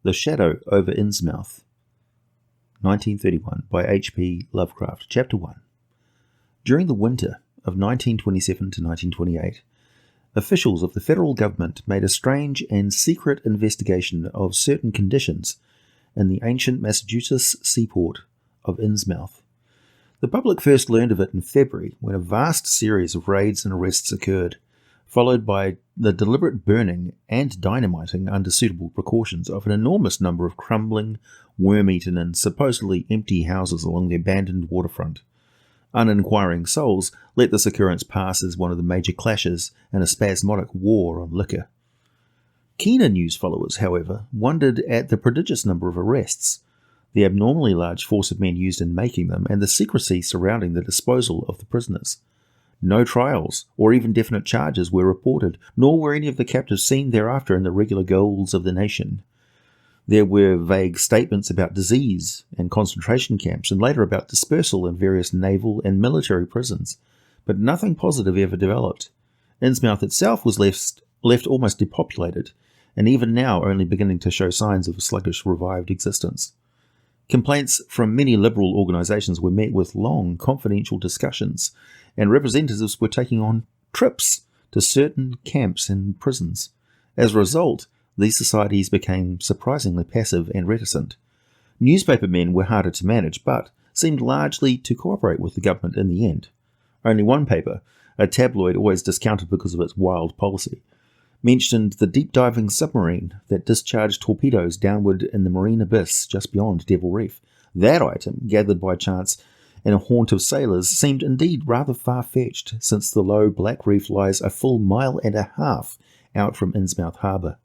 The Shadow over Innsmouth, 1931, by H.P. Lovecraft. Chapter 1. During the winter of 1927 to 1928, officials of the federal government made a strange and secret investigation of certain conditions in the ancient Massachusetts seaport of Innsmouth. The public first learned of it in February, when a vast series of raids and arrests occurred, followed by the deliberate burning and dynamiting under suitable precautions of an enormous number of crumbling, worm-eaten and supposedly empty houses along the abandoned waterfront. Uninquiring souls let this occurrence pass as one of the major clashes in a spasmodic war on liquor. Keener news followers, however, wondered at the prodigious number of arrests, the abnormally large force of men used in making them, and the secrecy surrounding the disposal of the prisoners. No trials, or even definite charges, were reported, nor were any of the captives seen thereafter in the regular goals of the nation. There were vague statements about disease and concentration camps, and later about dispersal in various naval and military prisons, but nothing positive ever developed. Innsmouth itself was left almost depopulated, and even now only beginning to show signs of a sluggish revived existence. Complaints from many liberal organizations were met with long, confidential discussions, and representatives were taking on trips to certain camps and prisons. As a result, these societies became surprisingly passive and reticent. Newspaper men were harder to manage, but seemed largely to cooperate with the government in the end. Only one paper, a tabloid always discounted because of its wild policy, mentioned the deep-diving submarine that discharged torpedoes downward in the marine abyss just beyond Devil Reef. That item, gathered by chance in a haunt of sailors, seemed indeed rather far-fetched, since the low Black Reef lies a full mile and a half out from Innsmouth harbour.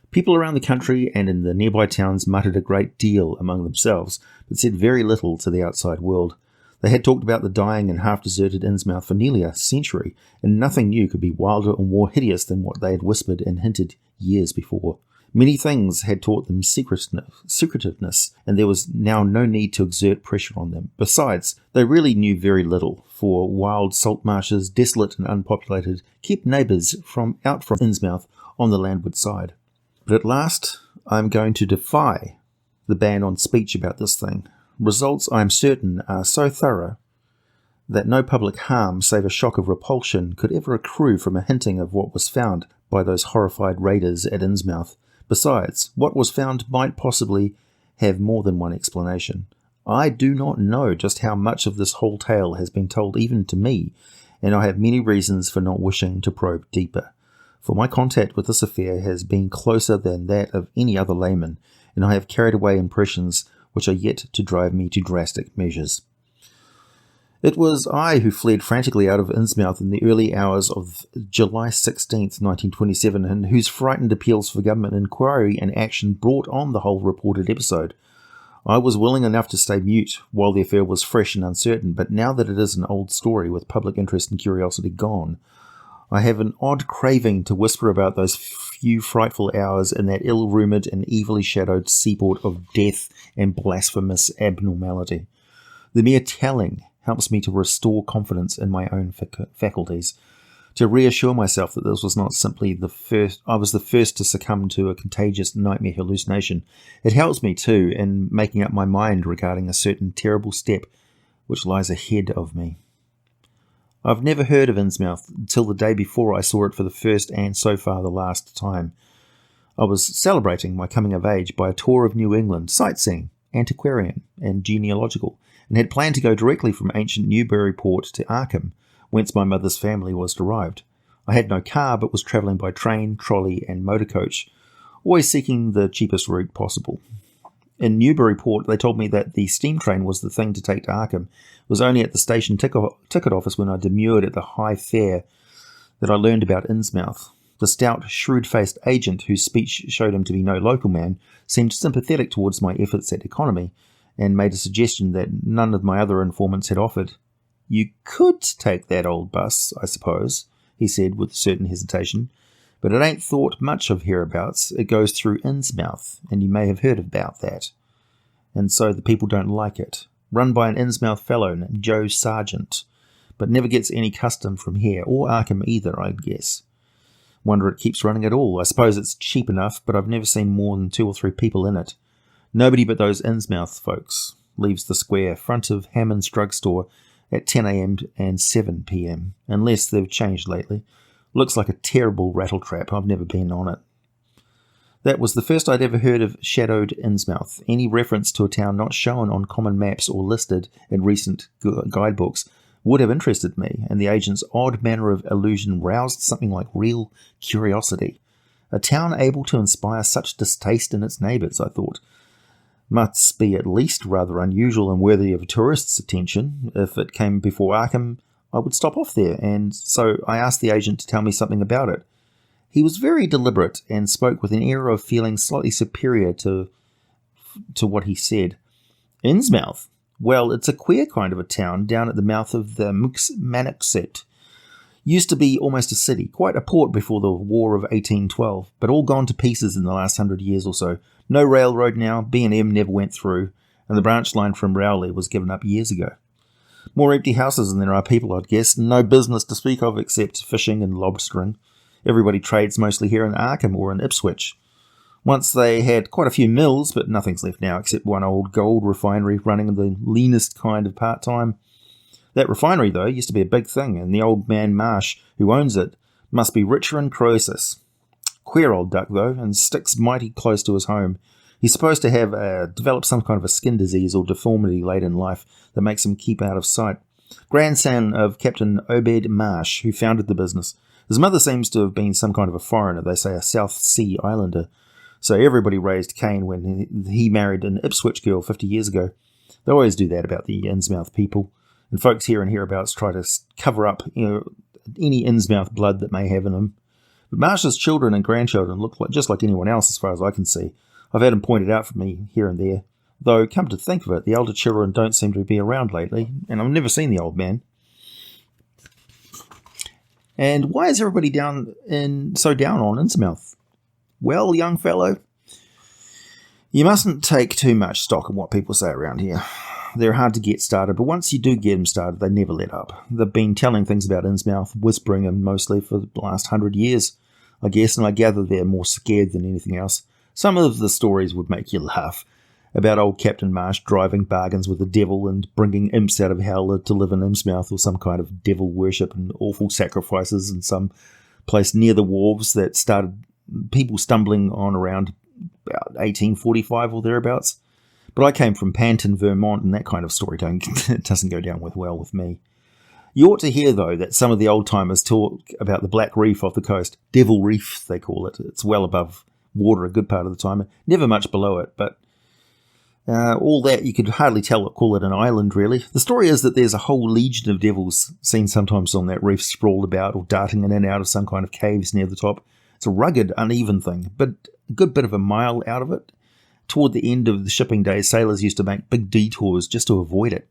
People around the country and in the nearby towns muttered a great deal among themselves, but said very little to the outside world. They had talked about the dying and half-deserted Innsmouth for nearly a century, and nothing new could be wilder or more hideous than what they had whispered and hinted years before. Many things had taught them secretiveness, and there was now no need to exert pressure on them. Besides, they really knew very little, for wild salt marshes, desolate and unpopulated, kept neighbours out from Innsmouth on the landward side. But at last, I am going to defy the ban on speech about this thing. Results, I am certain, are so thorough that no public harm save a shock of repulsion could ever accrue from a hinting of what was found by those horrified raiders at Innsmouth. Besides, what was found might possibly have more than one explanation. I do not know just how much of this whole tale has been told even to me, and I have many reasons for not wishing to probe deeper. For my contact with this affair has been closer than that of any other layman, and I have carried away impressions which are yet to drive me to drastic measures. It was I who fled frantically out of Innsmouth in the early hours of July 16th, 1927, and whose frightened appeals for government inquiry and action brought on the whole reported episode. I was willing enough to stay mute while the affair was fresh and uncertain, but now that it is an old story with public interest and curiosity gone, I have an odd craving to whisper about those few frightful hours in that ill-rumoured and evilly shadowed seaport of death and blasphemous abnormality. The mere telling helps me to restore confidence in my own faculties, to reassure myself that this was not simply I was the first to succumb to a contagious nightmare hallucination. It helps me, too, in making up my mind regarding a certain terrible step which lies ahead of me. I've never heard of Innsmouth until the day before I saw it for the first and so far the last time. I was celebrating my coming of age by a tour of New England, sightseeing, antiquarian, and genealogical, and had planned to go directly from ancient Newburyport to Arkham, whence my mother's family was derived. I had no car, but was travelling by train, trolley, and motor coach, always seeking the cheapest route possible. In Newburyport, they told me that the steam train was the thing to take to Arkham. It was only at the station ticket office when I demurred at the high fare that I learned about Innsmouth. The stout, shrewd-faced agent, whose speech showed him to be no local man, seemed sympathetic towards my efforts at economy, and made a suggestion that none of my other informants had offered. "You could take that old bus, I suppose," he said with a certain hesitation, "but it ain't thought much of hereabouts. It goes through Innsmouth, and you may have heard about that. And so the people don't like it. Run by an Innsmouth fellow named Joe Sargent, but never gets any custom from here, or Arkham either, I'd guess. Wonder it keeps running at all. I suppose it's cheap enough, but I've never seen more than 2 or 3 people in it. Nobody but those Innsmouth folks leaves the square front of Hammond's drugstore at 10 a.m. and 7 p.m, unless they've changed lately. Looks like a terrible rattletrap. I've never been on it. That was the first I'd ever heard of shadowed Innsmouth. Any reference to a town not shown on common maps or listed in recent guidebooks would have interested me, and the agent's odd manner of allusion roused something like real curiosity. A town able to inspire such distaste in its neighbours, I thought, must be at least rather unusual and worthy of a tourist's attention. If it came before Arkham, I would stop off there, and so I asked the agent to tell me something about it. He was very deliberate and spoke with an air of feeling slightly superior to what he said. Innsmouth? Well, it's a queer kind of a town down at the mouth of the Manoxet. Used to be almost a city, quite a port before the War of 1812, but all gone to pieces in the last 100 years or so. No railroad now, B&M never went through, and the branch line from Rowley was given up years ago. More empty houses than there are people, I'd guess. No business to speak of except fishing and lobstering. Everybody trades mostly here in Arkham or in Ipswich. Once they had quite a few mills, but nothing's left now except one old gold refinery running the leanest kind of part-time. That refinery, though, used to be a big thing, and the old man Marsh, who owns it, must be richer than Croesus. Queer old duck, though, and sticks mighty close to his home. He's supposed to have developed some kind of a skin disease or deformity late in life that makes him keep out of sight. Grandson of Captain Obed Marsh, who founded the business. His mother seems to have been some kind of a foreigner, they say a South Sea Islander. So everybody raised Cain when he married an Ipswich girl 50 years ago. They always do that about the Innsmouth people. And folks here and hereabouts try to cover up, any Innsmouth blood that may have in them. But Marsh's children and grandchildren look just like anyone else as far as I can see. I've had them pointed out for me here and there. Though, come to think of it, the older children don't seem to be around lately, and I've never seen the old man. And why is everybody so down on Innsmouth? Well, young fellow, you mustn't take too much stock in what people say around here. They're hard to get started, but once you do get them started, they never let up. They've been telling things about Innsmouth, whispering them mostly for the last 100 years, I guess, and I gather they're more scared than anything else. Some of the stories would make you laugh, about old Captain Marsh driving bargains with the devil and bringing imps out of hell to live in Innsmouth, or some kind of devil worship and awful sacrifices in some place near the wharves that started people stumbling on around about 1845 or thereabouts. But I came from Panton, Vermont, and that kind of story doesn't go down well with me. You ought to hear, though, that some of the old-timers talk about the Black Reef off the coast. Devil Reef, they call it. It's well above water a good part of the time, never much below it, but all that, you could hardly call it an island, really. The story is that there's a whole legion of devils seen sometimes on that reef sprawled about or darting in and out of some kind of caves near the top. It's a rugged, uneven thing, but a good bit of a mile out of it. Toward the end of the shipping days, sailors used to make big detours just to avoid it.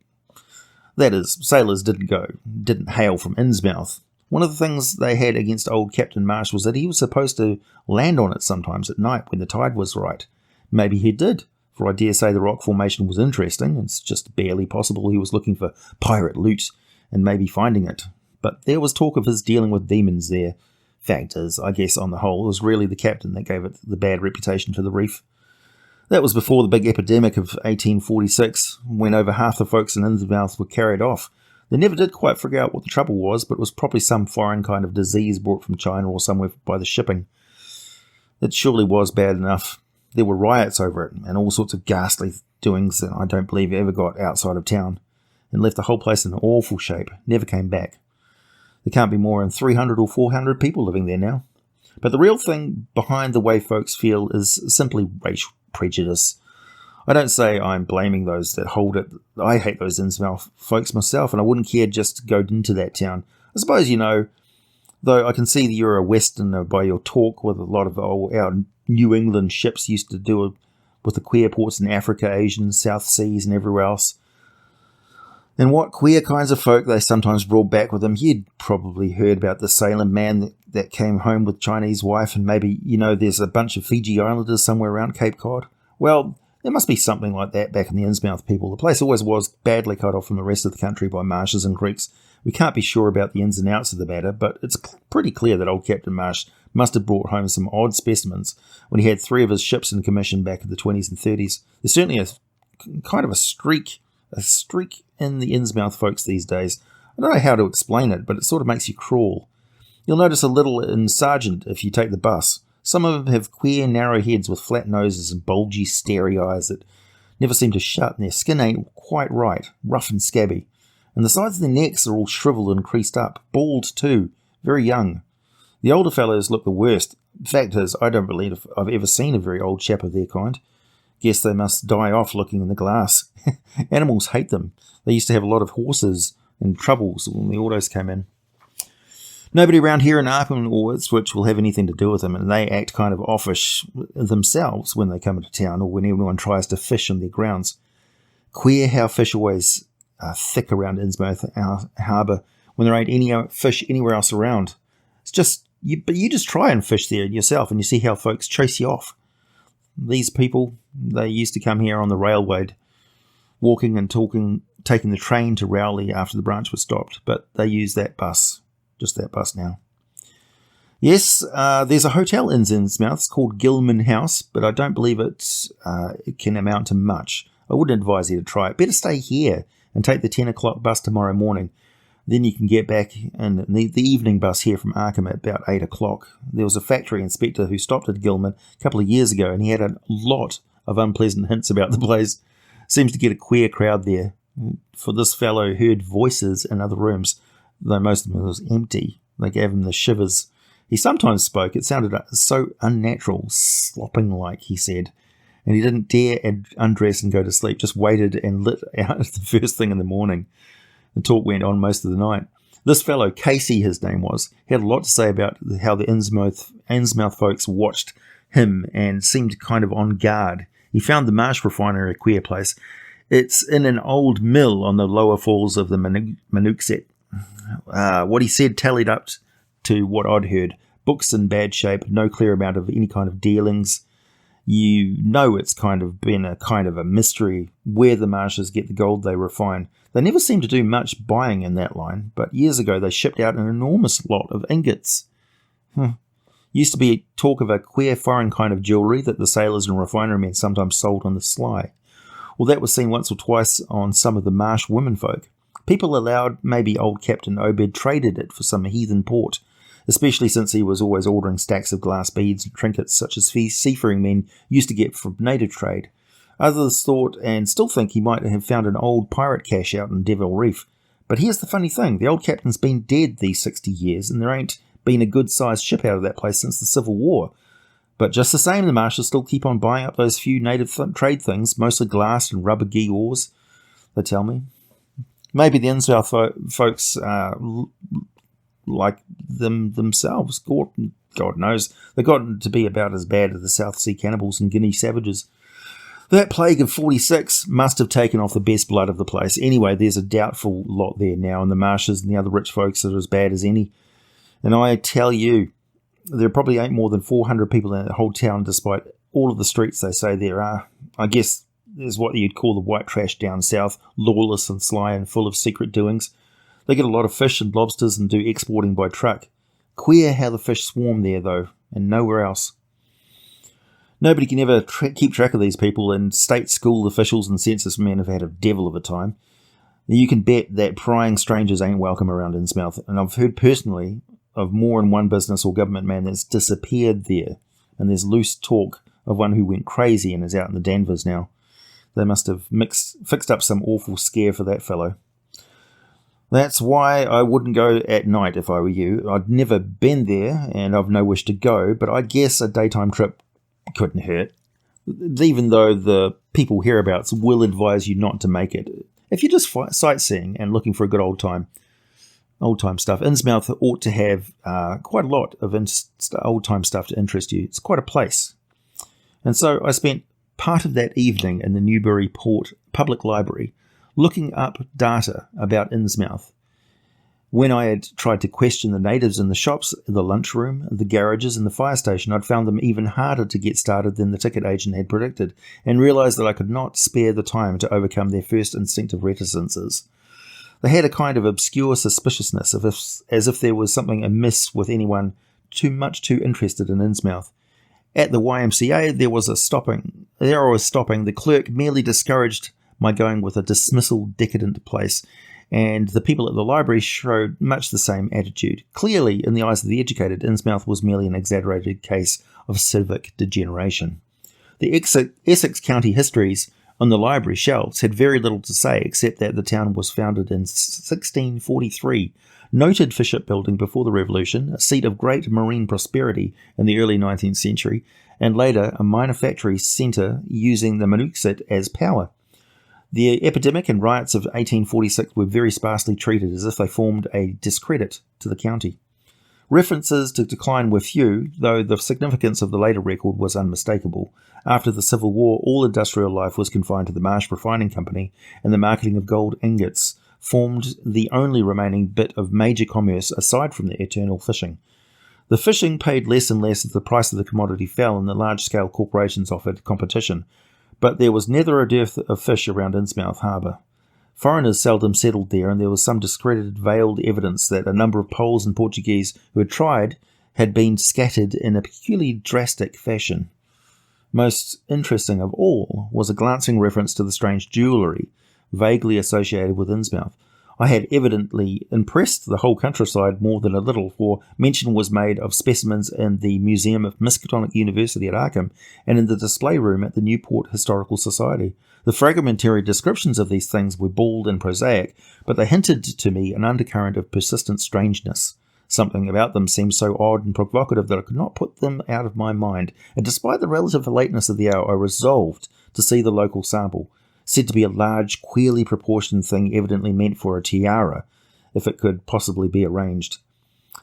That is, sailors didn't hail from Innsmouth. One of the things they had against old Captain Marsh was that he was supposed to land on it sometimes at night when the tide was right. Maybe he did, for I dare say the rock formation was interesting. It's just barely possible he was looking for pirate loot and maybe finding it. But there was talk of his dealing with demons there. Fact is, I guess on the whole, it was really the captain that gave it the bad reputation to the reef. That was before the big epidemic of 1846, when over half the folks in Innsmouth were carried off. They never did quite figure out what the trouble was, but it was probably some foreign kind of disease brought from China or somewhere by the shipping. It surely was bad enough. There were riots over it, and all sorts of ghastly doings that I don't believe ever got outside of town, and left the whole place in awful shape. Never came back. There can't be more than 300 or 400 people living there now. But the real thing behind the way folks feel is simply racial prejudice. I don't say I'm blaming those that hold it. I hate those Innsmouth folks myself, and I wouldn't care just to go into that town. I suppose though I can see that you're a Westerner by your talk, with a lot of our New England ships used to do with the queer ports in Africa, Asian, South Seas, and everywhere else. And what queer kinds of folk they sometimes brought back with them. You'd probably heard about the Salem man that came home with Chinese wife, and maybe, there's a bunch of Fiji Islanders somewhere around Cape Cod. Well, There must be something like that back in the Innsmouth people. The place always was badly cut off from the rest of the country by marshes and creeks. We can't be sure about the ins and outs of the matter, but it's pretty clear that old Captain Marsh must have brought home some odd specimens when he had 3 of his ships in commission back in the 20s and 30s. There's certainly a kind of a streak in the Innsmouth folks these days. I don't know how to explain it, but it sort of makes you crawl. You'll notice a little in Sargent if you take the bus. Some of them have queer, narrow heads with flat noses and bulgy, starey eyes that never seem to shut, and their skin ain't quite right, rough and scabby. And the sides of their necks are all shriveled and creased up, bald too, very young. The older fellows look the worst. Fact is, I don't believe I've ever seen a very old chap of their kind. Guess they must die off looking in the glass. Animals hate them. They used to have a lot of horses and troubles when the autos came in. Nobody around here in Arkham or Ipswich will have anything to do with them, and they act kind of offish themselves when they come into town or when anyone tries to fish in their grounds. Queer how fish always are thick around Innsmouth harbour when there ain't any fish anywhere else around. It's just, you just try and fish there yourself and you see how folks chase you off. These people, they used to come here on the railway, walking and talking, taking the train to Rowley after the branch was stopped, but they use that bus. Just that bus now. Yes, there's a hotel in Innsmouth. It's called Gilman House, but I don't believe it can amount to much. I wouldn't advise you to try it. Better stay here and take the 10 o'clock bus tomorrow morning. Then you can get back in the evening bus here from Arkham at about 8 o'clock. There was a factory inspector who stopped at Gilman a couple of years ago, and he had a lot of unpleasant hints about the place. Seems to get a queer crowd there. For this fellow heard voices in other rooms, though most of them was empty. They gave him the shivers. He sometimes spoke. It sounded so unnatural, slopping like, he said. And he didn't dare undress and go to sleep, just waited and lit out the first thing in the morning. The talk went on most of the night. This fellow, Casey his name was, had a lot to say about how the Innsmouth folks watched him and seemed kind of on guard. He found the Marsh refinery a queer place. It's in an old mill on the lower falls of the Manooksett. What he said tallied up to what I'd heard. Books in bad shape, no clear amount of any kind of dealings. You know it's kind of been a kind of a mystery where the Marshes get the gold they refine. They never seem to do much buying in that line, but years ago they shipped out an enormous lot of ingots. Used to be talk of a queer foreign kind of jewellery that the sailors and refinery men sometimes sold on the sly. Well, that was seen once or twice on some of the Marsh womenfolk. People allowed maybe old Captain Obed traded it for some heathen port, especially since he was always ordering stacks of glass beads and trinkets such as seafaring men used to get from native trade. Others thought and still think he might have found an old pirate cache out in Devil Reef. But here's the funny thing, the old captain's been dead these 60 years and there ain't been a good-sized ship out of that place since the Civil War. But just the same, the Marshes still keep on buying up those few native trade things, mostly glass and rubber gee oars, they tell me. Maybe the Innsmouth folks like them themselves. God knows. They've gotten to be about as bad as the South Sea cannibals and Guinea savages. That plague of 46 must have taken off the best blood of the place. Anyway, there's a doubtful lot there now, and the Marshes and the other rich folks are as bad as any. And I tell you, there probably ain't more than 400 people in the whole town, despite all of the streets they say there are. I guess there's what you'd call the white trash down south, lawless and sly and full of secret doings. They get a lot of fish and lobsters and do exporting by truck. Queer how the fish swarm there, though, and nowhere else. Nobody can ever keep track of these people, and state school officials and census men have had a devil of a time. You can bet that prying strangers ain't welcome around Innsmouth, and I've heard personally of more than one business or government man that's disappeared there, and there's loose talk of one who went crazy and is out in the Danvers now. They must have fixed up some awful scare for that fellow. That's why I wouldn't go at night if I were you. I'd never been there, and I've no wish to go, but I guess a daytime trip couldn't hurt, even though the people hereabouts will advise you not to make it. If you're just sightseeing and looking for a good old time stuff, Innsmouth ought to have quite a lot of old time stuff to interest you. It's quite a place. And so I spent part of that evening in the Newbury Port Public Library looking up data about Innsmouth. When I had tried to question the natives in the shops, the lunchroom, the garages, and the fire station, I'd found them even harder to get started than the ticket agent had predicted, and realised that I could not spare the time to overcome their first instinctive reticences. They had a kind of obscure suspiciousness, as if there was something amiss with anyone too interested in Innsmouth. At the YMCA, there was stopping. The clerk merely discouraged my going with a dismissal decadent place, and the people at the library showed much the same attitude. Clearly, in the eyes of the educated, Innsmouth was merely an exaggerated case of civic degeneration. The Essex County histories on the library shelves had very little to say, except that the town was founded in 1643, noted for shipbuilding before the Revolution, a seat of great marine prosperity in the early 19th century, and later a minor factory centre using the Manooksut as power. The epidemic and riots of 1846 were very sparsely treated, as if they formed a discredit to the county. References to decline were few, though the significance of the later record was unmistakable. After the Civil War, all industrial life was confined to the Marsh Refining Company, and the marketing of gold ingots formed the only remaining bit of major commerce aside from the eternal fishing. The fishing paid less and less as the price of the commodity fell and the large-scale corporations offered competition, but there was never a dearth of fish around Innsmouth harbour. Foreigners seldom settled there, and there was some discredited veiled evidence that a number of Poles and Portuguese who had tried had been scattered in a peculiarly drastic fashion. Most interesting of all was a glancing reference to the strange jewellery vaguely associated with Innsmouth. I had evidently impressed the whole countryside more than a little, for mention was made of specimens in the Museum of Miskatonic University at Arkham and in the display room at the Newport Historical Society. The fragmentary descriptions of these things were bald and prosaic, but they hinted to me an undercurrent of persistent strangeness. Something about them seemed so odd and provocative that I could not put them out of my mind, and despite the relative lateness of the hour, I resolved to see the local sample, said to be a large, queerly proportioned thing evidently meant for a tiara, if it could possibly be arranged.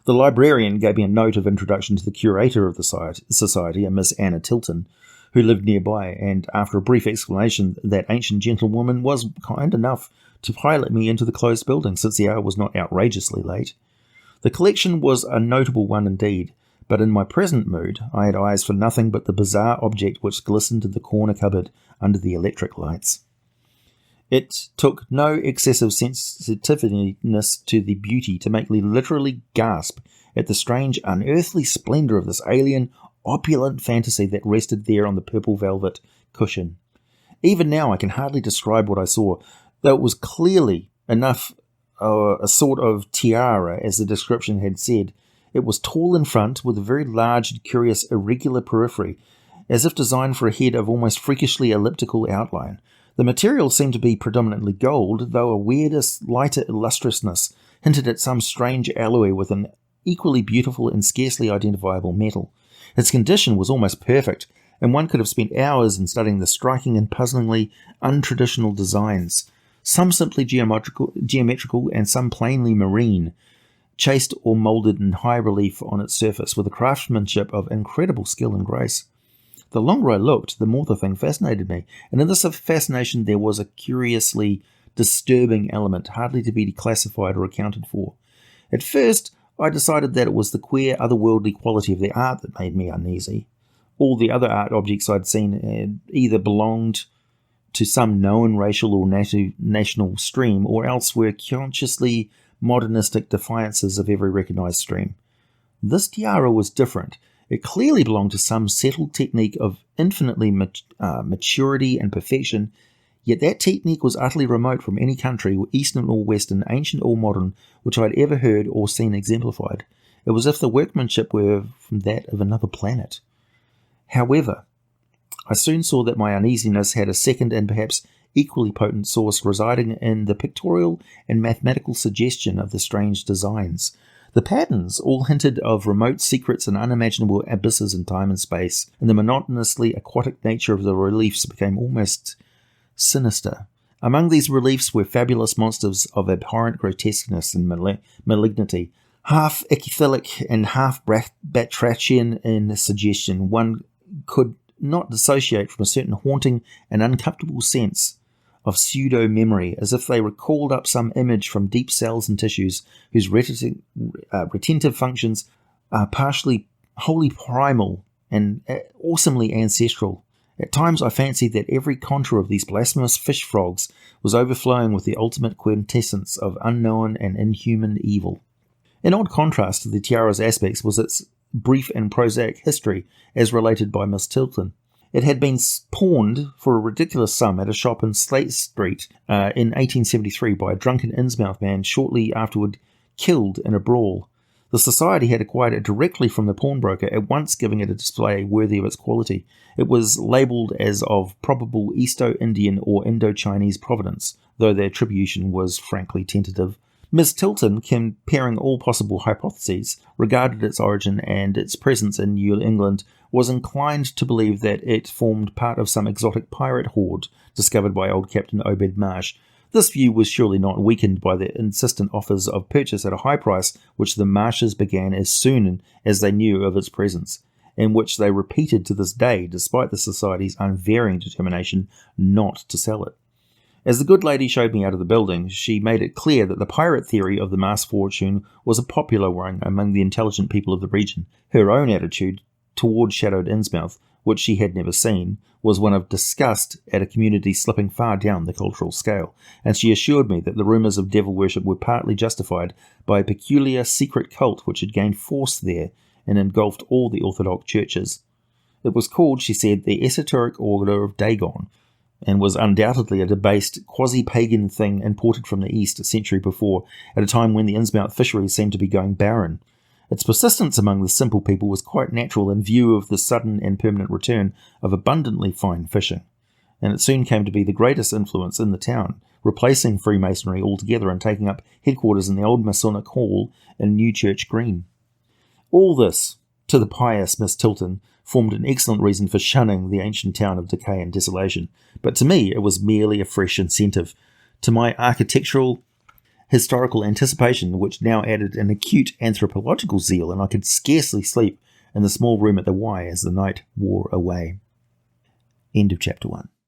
The librarian gave me a note of introduction to the curator of the society, a Miss Anna Tilton, who lived nearby, and after a brief explanation, that ancient gentlewoman was kind enough to pilot me into the closed building, since the hour was not outrageously late. The collection was a notable one indeed, but in my present mood I had eyes for nothing but the bizarre object which glistened in the corner cupboard under the electric lights. It took no excessive sensitiveness to the beauty to make me literally gasp at the strange, unearthly splendour of this alien, opulent fantasy that rested there on the purple velvet cushion. Even now I can hardly describe what I saw, though it was clearly enough a sort of tiara, as the description had said. It was tall in front, with a very large and curious irregular periphery, as if designed for a head of almost freakishly elliptical outline. The material seemed to be predominantly gold, though a weirdest, lighter lustrousness hinted at some strange alloy with an equally beautiful and scarcely identifiable metal. Its condition was almost perfect, and one could have spent hours in studying the striking and puzzlingly untraditional designs, some simply geometrical and some plainly marine, chased or moulded in high relief on its surface, with a craftsmanship of incredible skill and grace. The longer I looked, the more the thing fascinated me, and in this fascination there was a curiously disturbing element, hardly to be declassified or accounted for. At first, I decided that it was the queer, otherworldly quality of the art that made me uneasy. All the other art objects I'd seen had either belonged to some known racial or national stream, or else were consciously modernistic defiances of every recognised stream. This tiara was different. It clearly belonged to some settled technique of infinitely maturity and perfection, yet that technique was utterly remote from any country, eastern or western, ancient or modern, which I had ever heard or seen exemplified. It was as if the workmanship were from that of another planet. However, I soon saw that my uneasiness had a second and perhaps equally potent source residing in the pictorial and mathematical suggestion of the strange designs. The patterns all hinted of remote secrets and unimaginable abysses in time and space, and the monotonously aquatic nature of the reliefs became almost sinister. Among these reliefs were fabulous monsters of abhorrent grotesqueness and malignity, half ecthelic and half batrachian in suggestion. One could not dissociate from a certain haunting and uncomfortable sense of pseudo-memory, as if they recalled up some image from deep cells and tissues whose retentive functions are partially wholly primal and awesomely ancestral. At times I fancied that every contour of these blasphemous fish frogs was overflowing with the ultimate quintessence of unknown and inhuman evil. In odd contrast to the tiara's aspects was its brief and prosaic history as related by Miss Tilton. It had been pawned for a ridiculous sum at a shop in Slate Street in 1873 by a drunken Innsmouth man, shortly afterward killed in a brawl. The society had acquired it directly from the pawnbroker, at once giving it a display worthy of its quality. It was labelled as of probable Easto-Indian or Indo-Chinese provenance, though the attribution was frankly tentative. Miss Tilton, comparing all possible hypotheses, regarded its origin and its presence in New England, was inclined to believe that it formed part of some exotic pirate horde discovered by old Captain Obed Marsh. This view was surely not weakened by the insistent offers of purchase at a high price which the Marshes began as soon as they knew of its presence, and which they repeated to this day despite the Society's unvarying determination not to sell it. As the good lady showed me out of the building, she made it clear that the pirate theory of the Mars fortune was a popular one among the intelligent people of the region. Her own attitude toward shadowed Innsmouth, which she had never seen, was one of disgust at a community slipping far down the cultural scale, and she assured me that the rumours of devil worship were partly justified by a peculiar secret cult which had gained force there and engulfed all the orthodox churches. It was called, she said, the Esoteric Order of Dagon, and was undoubtedly a debased, quasi-pagan thing imported from the East a century before, at a time when the Innsmouth fisheries seemed to be going barren. Its persistence among the simple people was quite natural in view of the sudden and permanent return of abundantly fine fishing, and it soon came to be the greatest influence in the town, replacing Freemasonry altogether and taking up headquarters in the old Masonic Hall in New Church Green. All this, to the pious Miss Tilton, formed an excellent reason for shunning the ancient town of decay and desolation, but to me it was merely a fresh incentive. To my architectural historical anticipation, which now added an acute anthropological zeal, and I could scarcely sleep in the small room at the Y as the night wore away. End of chapter 1.